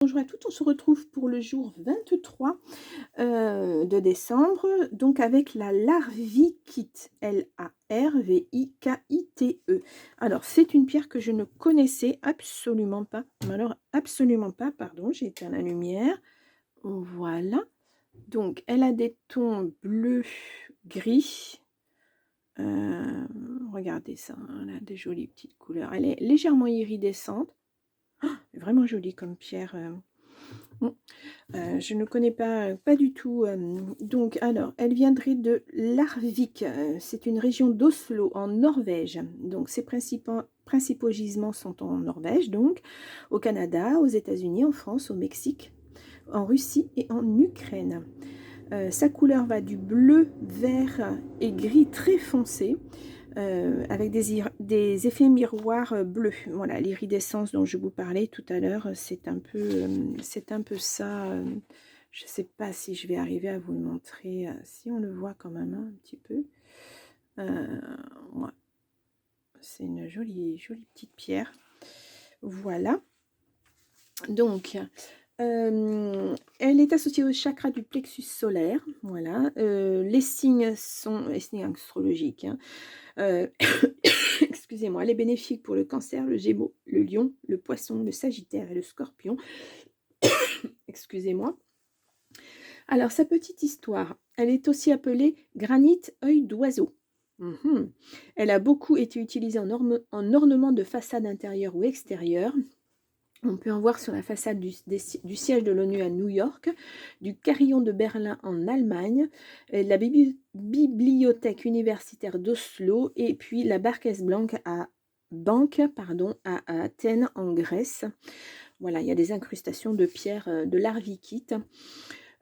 Bonjour à toutes, on se retrouve pour le jour 23 de décembre, donc avec la Larvikite, Larvikite. Alors, c'est une pierre que je ne connaissais absolument pas, mais alors absolument pas, pardon, j'ai éteint la lumière, voilà. Donc, elle a des tons bleu, gris, regardez ça, hein, elle a des jolies petites couleurs, elle est légèrement iridescente, vraiment jolie comme pierre. Mmh. Je ne connais pas du tout, donc alors, elle viendrait de Larvik, c'est une région d'Oslo en Norvège. Donc ses principaux gisements sont en Norvège donc, au Canada, aux États-Unis, en France, au Mexique, en Russie et en Ukraine. Sa couleur va du bleu, vert et gris très foncé, avec des effets miroirs bleus. Voilà, l'iridescence dont je vous parlais tout à l'heure, c'est un peu ça. Je ne sais pas si je vais arriver à vous le montrer, si on le voit quand même hein, un petit peu. Ouais. C'est une jolie, jolie petite pierre. Voilà. Donc, elle est associée au chakra du plexus solaire. Voilà. Les signes sont les signes astrologiques. Hein. Excusez-moi, elle est bénéfique pour le cancer, le gémeaux, le lion, le poisson, le sagittaire et le scorpion. Excusez-moi. Alors, sa petite histoire, elle est aussi appelée granit œil d'oiseau. Elle a beaucoup été utilisée en ornement de façade intérieure ou extérieure. On peut en voir sur la façade du siège de l'ONU à New York, du carillon de Berlin en Allemagne, la bibliothèque universitaire d'Oslo et puis la Banque à Athènes en Grèce. Voilà, il y a des incrustations de pierres de Larvikite.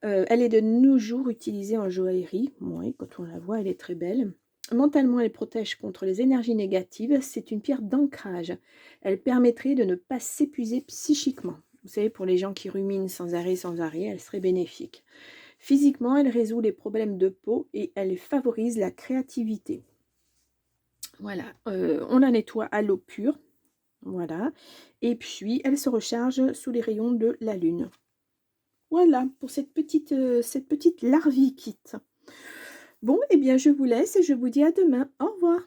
Elle est de nos jours utilisée en joaillerie. Oui, quand on la voit, elle est très belle. Mentalement, elle protège contre les énergies négatives. C'est une pierre d'ancrage. Elle permettrait de ne pas s'épuiser psychiquement. Vous savez, pour les gens qui ruminent sans arrêt, elle serait bénéfique. Physiquement, elle résout les problèmes de peau et elle favorise la créativité. Voilà, on la nettoie à l'eau pure. Voilà. Et puis, elle se recharge sous les rayons de la lune. Voilà, pour cette petite Larvikite. Bon, eh bien, je vous laisse et je vous dis à demain. Au revoir.